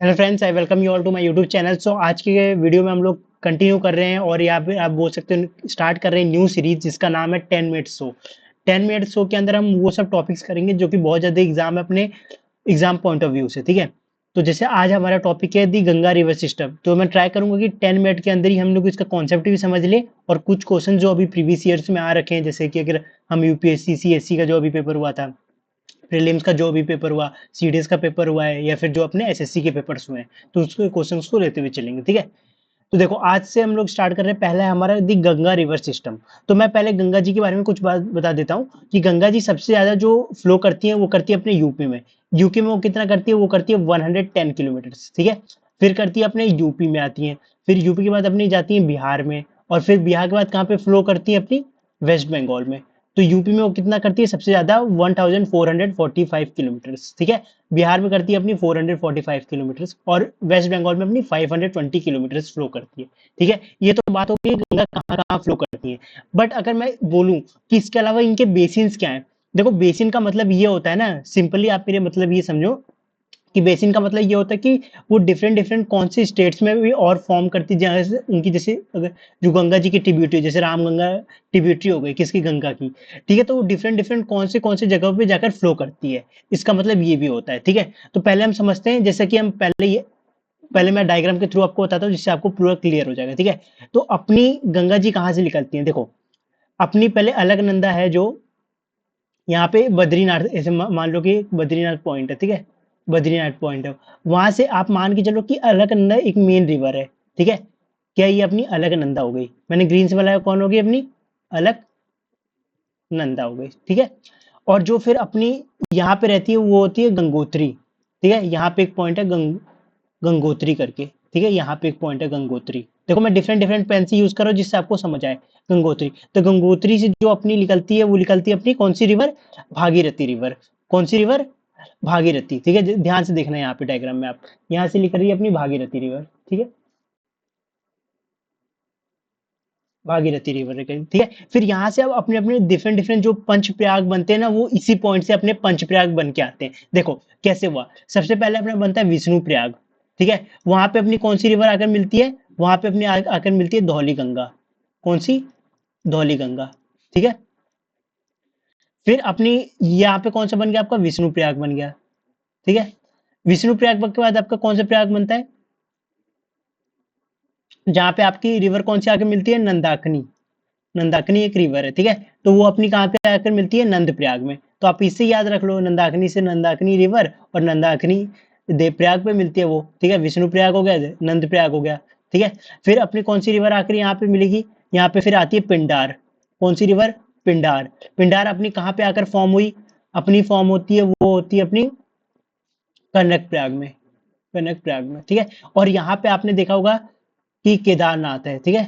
Hello friends, I welcome you all to my YouTube channel. So आज के video में हम लोग कंटिन्यू कर रहे हैं और यहाँ पे आप बोल सकते हो स्टार्ट कर रहे हैं न्यू सीरीज जिसका नाम है 10 मिनट शो। 10 मिनट शो के अंदर हम वो सब टॉपिक्स करेंगे जो कि बहुत ज़्यादा एग्जाम है अपने एग्जाम पॉइंट ऑफ व्यू से। ठीक है, तो जैसे आज हमारा टॉपिक है दी गंगा रिवर सिस्टम, तो मैं ट्राई करूंगा कि 10 मिनट के अंदर ही हम लोग इसका कॉन्सेप्ट भी समझ लें और कुछ क्वेश्चन जो अभी प्रीवियस ईयर्स में आ रखे हैं, जैसे कि अगर हम यूपीएससी सीएससी का जो अभी पेपर हुआ था, प्रीलिम्स का जो भी पेपर हुआ, सीडीएस का पेपर हुआ है, या फिर जो अपने एसएससी के पेपर्स हुए हैं, तो उसके क्वेश्चंस को लेते हुए चलेंगे। ठीक है, तो देखो आज से हम लोग स्टार्ट कर रहे हैं। पहला है हमारा दी गंगा रिवर सिस्टम। तो मैं पहले गंगा जी के बारे में कुछ बात बता देता हूँ कि गंगा जी सबसे ज्यादा जो फ्लो करती है वो करती है अपने यूपी में। यूपी में वो कितना करती है, वो करती है 110 किलोमीटर। ठीक है, फिर करती है अपने यूपी में आती है, फिर यूपी के बाद अपनी जाती है बिहार में, और फिर बिहार के बाद कहाँ पे फ्लो करती है, अपनी वेस्ट बंगाल में। तो यूपी में वो कितना करती है सबसे ज्यादा 1445 किलोमीटर। ठीक है, बिहार में करती है अपनी 445 किलोमीटर, और वेस्ट बंगाल में अपनी 520 किलोमीटर फ्लो करती है। ठीक है, ये तो बात होगी गंगा कहाँ कहाँ फ्लो करती है। बट अगर मैं बोलूं कि इसके अलावा इनके बेसिन्स क्या है, देखो बेसिन का मतलब ये होता है ना, सिंपली आप मेरे मतलब ये समझो कि बेसिन का मतलब ये होता है कि वो डिफरेंट डिफरेंट कौन से स्टेट्स में भी और फॉर्म करती है, जैसे उनकी, जैसे अगर जो गंगा जी की ट्रिब्यूटरी, जैसे रामगंगा ट्रिब्यूटरी हो गई किसकी, गंगा की। ठीक है, तो वो डिफरेंट डिफरेंट कौन से जगहों पे जाकर फ्लो करती है, इसका मतलब ये भी होता है। ठीक है, तो पहले हम समझते हैं, जैसे कि हम पहले मैं डायग्राम के थ्रू आपको बताता हूँ जिससे आपको पूरा क्लियर हो जाएगा। ठीक है, तो अपनी गंगा जी कहाँ से निकलती है, देखो अपनी पहले अलकनंदा है जो यहाँ पे बद्रीनाथ, ऐसे मान लो कि बद्रीनाथ पॉइंट है। ठीक है, बद्रीनाथ पॉइंट है, वहां से आप मान के चलो कि अलकनंदा एक मेन रिवर है। ठीक है, क्या ये अपनी अलकनंदा हो गई, मैंने ग्रीन से बनाया, कौन होगी अपनी अलकनंदा हो गई। ठीक है, और जो फिर अपनी यहाँ पे रहती है वो होती है गंगोत्री। ठीक है, यहाँ पे एक पॉइंट है गंगोत्री करके। ठीक है, यहाँ पे एक पॉइंट है गंगोत्री। देखो मैं डिफरेंट डिफरेंट पेन से यूज करो जिससे आपको समझ आए। गंगोत्री, तो गंगोत्री से जो अपनी निकलती है वो निकलती है अपनी कौन सी रिवर, भागीरथी रिवर। कौन सी रिवर, भागीरथी। ठीक है, ध्यान से देखना यहाँ पे डायग्राम में, आप यहाँ से निकल रही है अपनी भागीरथी रिवर। ठीक है, भागीरथी रिवर। ठीक है, फिर यहाँ से अब अपने अपने डिफरेंट डिफरेंट जो पंच प्रयाग बनते हैं ना, वो इसी पॉइंट से अपने पंच प्रयाग बन के आते हैं। देखो कैसे हुआ, सबसे पहले अपना बनता है विष्णु प्रयाग। ठीक है, वहां पे अपनी कौन सी रिवर आकर मिलती है, वहां पे अपनी आकर मिलती है धौली गंगा। कौन सी, धौली गंगा। ठीक है, फिर अपनी यहाँ पे कौन सा बन गया आपका, विष्णु प्रयाग बन गया। ठीक है, विष्णु प्रयाग के बाद आपका कौन सा प्रयाग बनता है, जहाँ पे आपकी रिवर कौन सी आकर मिलती है, नंदाकनी। नंदाकनी एक रिवर है। ठीक है, तो वो अपनी कहाँ पे आकर मिलती है, नंद प्रयाग में। तो आप इससे याद रख लो, नंदाकनी से नंदाकनी रिवर, और नंदाकनी देव प्रयाग पे मिलती है वो। ठीक है, विष्णु प्रयाग हो गया, नंद प्रयाग हो गया। ठीक है, फिर अपनी कौन सी रिवर आकर यहाँ पे मिलेगी, यहाँ पे फिर आती है पिंडार। कौन सी रिवर, पिंडार। पिंडार अपनी कहाँ पे आकर फॉर्म हुई, अपनी फॉर्म होती है, वो होती है अपनी कनक प्रयाग में। कनक प्रयाग में। ठीक है, और यहाँ पे आपने देखा होगा कि केदारनाथ है। ठीक है,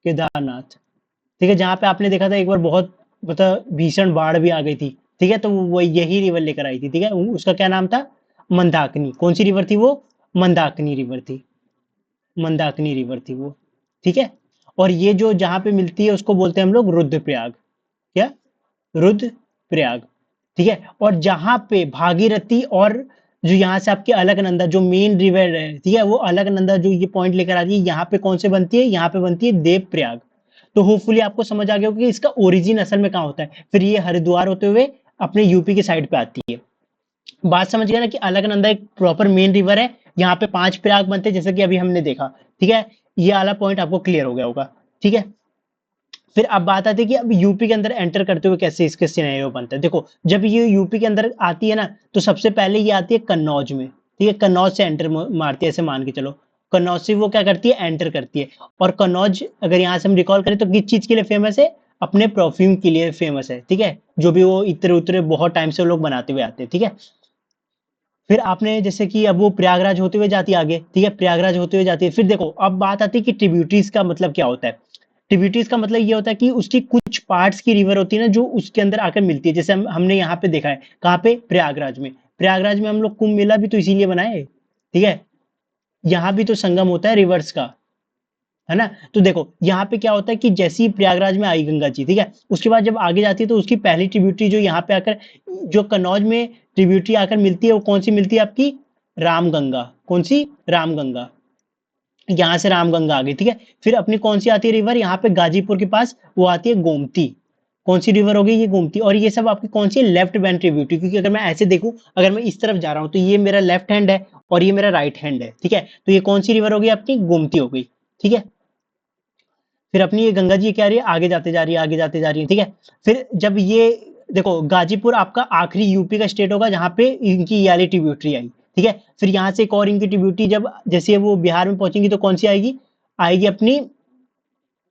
केदारनाथ। ठीक है, जहाँ पे आपने देखा था एक बार बहुत मतलब भीषण बाढ़ भी आ गई थी। ठीक है, तो वो यही रिवर लेकर आई थी। ठीक है, उसका क्या नाम था, मंदाकिनी। कौन सी रिवर थी वो, मंदाकिनी रिवर थी। मंदाकिनी रिवर थी वो। ठीक है, और ये जो जहाँ पे मिलती है उसको बोलते हैं हम लोग रुद्रप्रयाग। क्या, रुद्रप्रयाग। ठीक है, और जहाँ पे भागीरथी और जो यहाँ से आपकी अलकनंदा जो मेन रिवर है, ठीक है, वो अलकनंदा जो ये पॉइंट लेकर आ रही है, यहाँ पे कौन से बनती है, यहाँ पे बनती है देवप्रयाग। तो होपफुली आपको समझ आ गया होगा कि इसका ओरिजिन असल में कहाँ होता है। फिर ये हरिद्वार होते हुए अपने यूपी के साइड पे आती है। बात समझ गया ना कि अलकनंदा एक प्रॉपर मेन रिवर है, यहाँ पे 5 प्रयाग बनते हैं जैसे कि अभी हमने देखा। ठीक है, ये वाला पॉइंट आपको क्लियर हो गया होगा। ठीक है, फिर अब बात आती है कि अब यूपी के अंदर एंटर करते हुए कैसे इसके सिनेरियो बनता है। देखो जब ये यूपी के अंदर आती है ना, तो सबसे पहले ये आती है कन्नौज में। ठीक है, कन्नौज से एंटर मारती है, ऐसे मान के चलो कन्नौज से वो क्या करती है, एंटर करती है। और कन्नौज अगर यहाँ से हम रिकॉल करें तो किस चीज के लिए फेमस है, अपने परफ्यूम के लिए फेमस है। ठीक है, जो भी वो इतरे उतरे बहुत टाइम से लोग बनाते हुए आते हैं। ठीक है, फिर आपने जैसे कि अब वो प्रयागराज होते हुए जाती है आगे। ठीक है, प्रयागराज होते हुए जाती है। फिर देखो अब बात आती है कि ट्रिब्यूटरीज का मतलब क्या होता है। ट्रिब्यूटरीज का मतलब ये होता है कि उसकी कुछ पार्ट्स की रिवर होती है ना, जो उसके अंदर आकर मिलती है। जैसे हमने यहाँ पे देखा है, कहाँ पे, प्रयागराज में। प्रयागराज में हम लोग कुंभ मेला भी तो इसीलिए बनाए। ठीक है, यहाँ भी तो संगम होता है रिवर्स का, है ना। तो देखो यहाँ पे क्या होता है कि जैसे ही प्रयागराज में आई गंगा जी, ठीक है, उसके बाद जब आगे जाती है तो उसकी पहली ट्रिब्यूटरी जो यहाँ पे आकर, जो कन्नौज में ट्रिब्यूटरी आकर मिलती है, वो कौन सी मिलती है आपकी, रामगंगा, कौन सी, रामगंगा, यहाँ से रामगंगा आ गई, ठीक है। फिर अपनी कौन सी आती है रिवर यहाँ पे गाजीपुर के पास, वो आती है गोमती, कौन सी रिवर हो गई, ये गोमती। और ये सब आपकी कौन सी है, लेफ्ट बैंक ट्रिब्यूटरी, क्योंकि अगर मैं ऐसे देखूं, अगर मैं इस तरफ जा रहा हूं तो ये मेरा लेफ्ट हैंड है और ये मेरा राइट हैंड है, ठीक है। तो ये कौन सी रिवर होगी आपकी, गोमती हो गई, ठीक है। फिर अपनी ये गंगा जी क्या रही है, आगे जाते जा रही है, आगे जाते जा रही है, ठीक है। फिर जब ये देखो गाजीपुर आपका आखिरी यूपी का स्टेट होगा जहां पे इनकी ये वाली ट्रिब्यूटरी आई, ठीक है। फिर यहाँ से एक और इनकी ट्रिब्यूटरी जब जैसे वो बिहार में पहुंचेंगी तो कौन सी आएगी, आएगी अपनी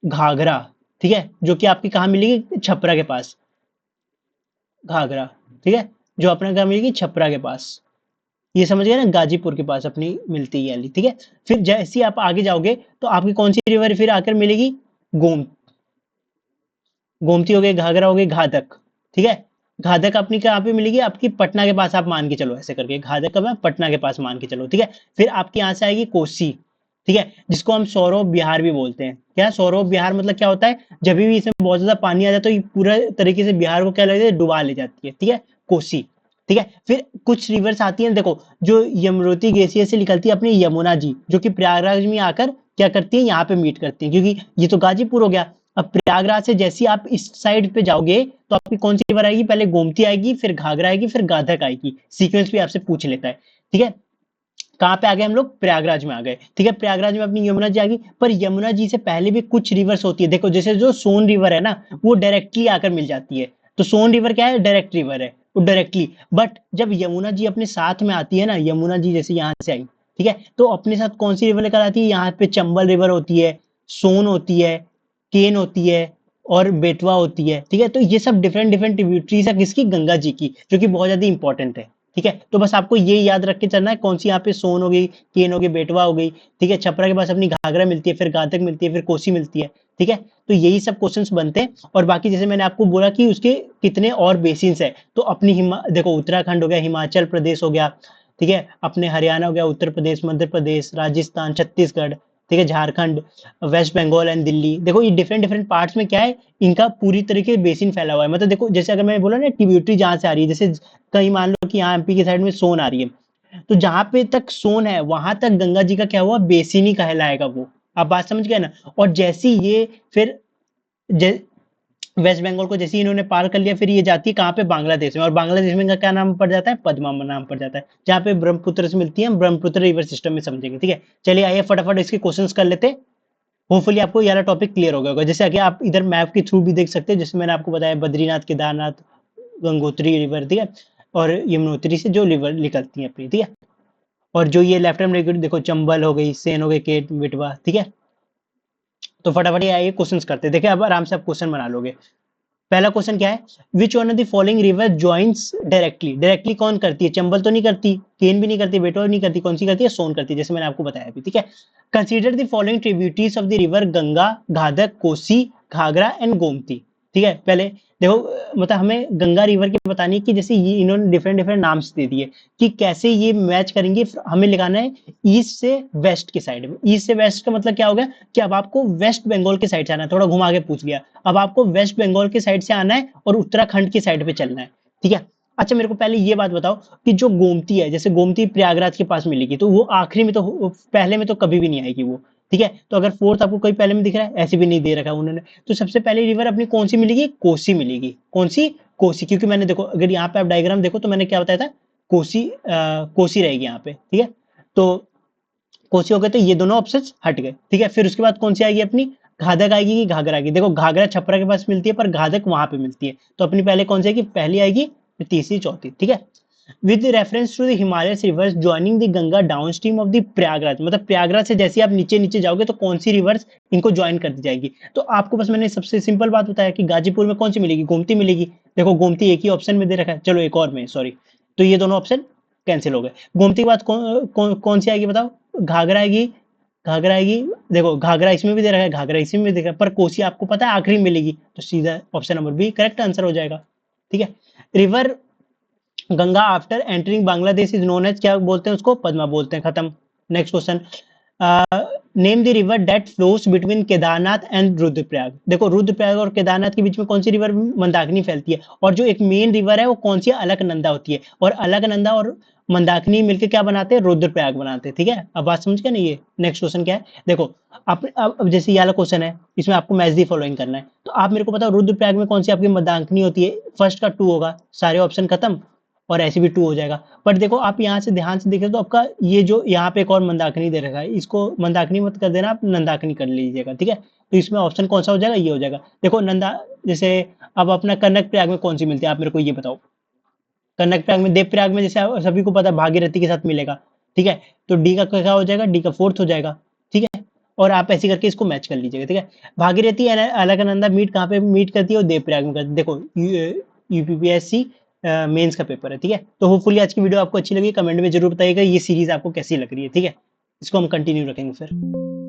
घाघरा, ठीक है, जो कि आपकी कहाँ मिलेगी, छपरा के पास, घाघरा, ठीक है, जो अपना कहाँ मिलेगी, छपरा के पास। ये समझ गए ना, गाजीपुर के पास अपनी मिलती है ये वाली, ठीक है। फिर जैसे ही आप आगे जाओगे तो आपकी कौन सी रिवर फिर आकर मिलेगी, गोम गोमती हो गई, घाघरा हो गई, घातक, ठीक है। घातक अपनी कहाँ पे मिलेगी, आपकी पटना के पास, आप मान के चलो ऐसे करके, घातक कब है, पटना के पास मान के चलो, ठीक है। फिर आपके यहाँ से आएगी कोसी, ठीक है, जिसको हम सौरव बिहार भी बोलते हैं। क्या सौरव बिहार मतलब क्या होता है, जब भी इसमें बहुत ज्यादा पानी आ जाए तो ये पूरा तरीके से बिहार को क्या लगता है, डुबा ले जाती है, ठीक है, कोसी, ठीक है। फिर कुछ रिवर्स आती हैं देखो, जो यमुनोत्री ग्लेशियर से निकलती है अपनी यमुना जी, जो कि प्रयागराज में आकर क्या करती है, यहाँ पे मीट करती है, क्योंकि ये तो गाजीपुर हो गया। अब प्रयागराज से जैसे ही आप इस साइड पे जाओगे तो आपकी कौन सी रिवर आएगी, पहले गोमती आएगी, फिर घाघरा आएगी, फिर गाधक आएगी, सीक्वेंस भी आपसे पूछ लेता है, ठीक है। कहाँ पे आ गए हम लोग, प्रयागराज में आ गए, ठीक है। प्रयागराज में अपनी यमुना जी आ गई, पर यमुना जी से पहले भी कुछ रिवर्स होती है, देखो जैसे जो सोन रिवर है ना, वो डायरेक्टली आकर मिल जाती है। तो सोन रिवर क्या है, डायरेक्ट रिवर है, वो डायरेक्टली। बट जब यमुना जी अपने साथ में आती है ना, यमुना जी जैसे यहाँ से आई, ठीक है, तो अपने साथ कौन सी रिवर लेकर आती है, यहाँ पे चंबल रिवर होती है, सोन होती है, केन होती है, और बेटवा होती है, ठीक है। तो ये सब डिफरेंट डिफरेंट ट्रिब्यूटरीज है किसकी, गंगा जी की, जो कि बहुत ज्यादा इंपॉर्टेंट है, ठीक है। तो बस आपको ये याद रख के चलना है, कौन सी यहाँ पे सोन हो गई, केन हो गई, बेटवा हो गई, ठीक है। छपरा के पास अपनी घाघरा मिलती है, फिर गातक मिलती है, फिर कोसी मिलती है, ठीक है। तो यही सब क्वेश्चंस बनते हैं। और बाकी जैसे मैंने आपको बोला कि उसके कितने और बेसिन्स है, तो अपनी देखो उत्तराखंड हो गया, हिमाचल प्रदेश हो गया, ठीक है, अपने हरियाणा हो गया, उत्तर प्रदेश, मध्य प्रदेश, राजस्थान, छत्तीसगढ़, ठीक है, झारखंड, वेस्ट बंगाल एंड दिल्ली। देखो ये डिफरेंट डिफरेंट पार्ट्स में क्या है, इनका पूरी तरीके से बेसिन फैला हुआ है। मतलब देखो जैसे अगर मैंने बोला ना ट्रिब्यूटरी जहां से आ रही है, जैसे कहीं मान लो कि यहाँ एमपी की साइड में सोन आ रही है, तो जहां पे तक सोन है वहां तक गंगा जी का क्या हुआ, बेसिन ही कहलाएगा वो। आप बात समझ गए ना। और जैसे ये फिर वेस्ट बंगाल को जैसे ही इन्होंने पार कर लिया, फिर ये जाती है कहाँ पे, बांग्लादेश में। और बांग्लादेश में इनका क्या नाम पड़ जाता है, पद्मा नाम पड़ जाता है, जहाँ पे ब्रह्मपुत्र से मिलती है, हम ब्रह्मपुत्र रिवर सिस्टम में समझेंगे, ठीक है। चलिए आइए फटाफट इसके क्वेश्चंस कर लेते हैं। होपफुली आपको ये वाला टॉपिक क्लियर हो गया होगा। जैसे कि आप इधर मैप के थ्रू भी देख सकते हैं, जैसे मैंने आपको बताया बद्रीनाथ, केदारनाथ, गंगोत्री रिवर, ठीक है, और यमुनोत्री से जो रिवर निकलती है अपनी, ठीक है। और जो ये लेफ्ट हैंड देखो चंबल हो गई, सेन हो गई, केट, बेटवा, ठीक है। तो फटाफट ये आइए क्वेश्चंस करते हैं। देखिए अब आराम से आप क्वेश्चन बना लोगे। पहला क्वेश्चन क्या है, which one of the following river joins directly, directly कौन करती है, चंबल तो नहीं करती, केन भी नहीं करती, बेटवा नहीं करती, कौन सी करती है, सोन करती है, जैसे मैंने आपको बताया अभी, ठीक है। Consider the following tributaries of the river Ganga, Ghaghar, Kosi, Ghaghara and Gomti, ठीक है। पहले देखो मतलब हमें गंगा रिवर की बतानी है कि जैसे ये इन्होंने डिफरेंट डिफरेंट नाम्स दे दिए कि कैसे ये मैच करेंगे। हमें लिखाना है ईस्ट से वेस्ट के साइड में। ईस्ट से वेस्ट का मतलब क्या हो गया कि अब आपको वेस्ट बंगाल के साइड से आना है, थोड़ा घुमा के पूछ गया। अब आपको वेस्ट बंगाल के साइड से आना है और उत्तराखंड की साइड पे चलना है, ठीक है। अच्छा मेरे को पहले ये बात बताओ कि जो गोमती है, जैसे गोमती प्रयागराज के पास मिलेगी, तो वो आखिरी में तो पहले में तो कभी भी नहीं आएगी वो, ठीक है। तो अगर फोर्थ आपको कोई पहले में दिख रहा है, ऐसे भी नहीं दे रखा है उन्होंने, तो सबसे पहले रिवर अपनी कौन सी मिलेगी, कोसी मिलेगी, कौन सी, कोसी। क्योंकि मैंने देखो अगर यहाँ पे आप डायग्राम देखो तो मैंने क्या बताया था, कोसी कोसी रहेगी यहाँ पे, ठीक है। तो कोसी हो गए तो ये दोनों ऑप्शन हट गए, ठीक है। फिर उसके बाद कौन सी आएगी अपनी, घाघर आएगी कि घाघर आएगी। देखो घाघरा छपरा के पास मिलती है पर घाघर वहां पे मिलती है, तो अपनी पहले कौन सी आएगी, पहली आएगी, फिर तीसरी, चौथी, ठीक है। With reference to the Himalaya rivers joining the Ganga downstream of the Prayagraj, मतलब प्रयागराज से जैसे आप नीचे नीचे जाओगे तो कौन सी रिवर्स इनको ज्वाइन कर दी जाएगी। तो आपको बस मैंने सबसे सिंपल बात बताया कि गाजीपुर में कौन सी मिलेगी, गोमती मिलेगी। देखो गोमती एक ही ऑप्शन में दे रखा है, चलो एक और में, सॉरी, तो ये दोनों ऑप्शन कैंसिल हो गए। गोमती के बाद कौन सी आएगी बताओ, घाघरा आएगी, घाघरा आएगी। देखो घाघरा इसमें भी दे रखा है, घाघरा इसमें भी दे रखा है, पर कोसी आपको पता है आखिरी में मिलेगी, तो सीधा option number B correct answer हो जाएगा, ठीक है। River Ganga after entering Bangladesh is known as, क्या बोलते हैं उसको, पद्मा बोलते हैं, खत्म। Next question, name the river that flows between Kedarnath and Rudraprayag. देखो रुद्रप्रयाग और केदारनाथ के बीच में कौन सी रिवर मंदाकिनी फैलती है, और जो एक मेन रिवर है वो कौन सी, अलकनंदा होती है, और अलकनंदा और मंदाकिनी मिलकर क्या बनाते हैं, रुद्रप्रयाग बनाते हैं। ठीक है, अब बात समझ गए ना। ये नेक्स्ट क्वेश्चन क्या है, देखो अब जैसे ये वाला क्वेश्चन है, इसमें आपको मैच दी फॉलोइंग करना है। तो आप मेरे को बताओ रुद्रप्रयाग में कौन सी आपकी मंदाकिनी होती है। फर्स्ट का 2 होगा, सारे ऑप्शन खत्म, और ऐसे भी 2 हो जाएगा। बट देखो आप यहाँ से ध्यान से देखें तो आपका ये जो यहाँ पे एक और मंदाकिनी दे रखा है, इसको मंदाकिनी मत कर देना, आप नंदाकिनी कर लीजिएगा। ठीक है, तो इसमें ऑप्शन कौन सा हो जाएगा, ये हो जाएगा। देखो नंदा, जैसे अब अपना कनक प्रयाग में कौन सी मिलती है, आप मेरे को ये बताओ। कनक प्रयाग में, देव प्रयाग में जैसे सभी को पता है भागीरथी के साथ मिलेगा। ठीक है, तो डी का क्या हो जाएगा, डी का फोर्थ हो जाएगा। ठीक है, और आप ऐसे करके इसको मैच कर लीजिएगा। ठीक है, भागीरथी अलकनंदा मीट कहाँ पे मीट करती है, और देव प्रयाग में करती है। देखो यूपीपीएससी मेंस का पेपर है। ठीक है, तो होपफुली आज की वीडियो आपको अच्छी लगी, कमेंट में जरूर बताइएगा ये सीरीज आपको कैसी लग रही है। ठीक है, इसको हम कंटिन्यू रखेंगे फिर।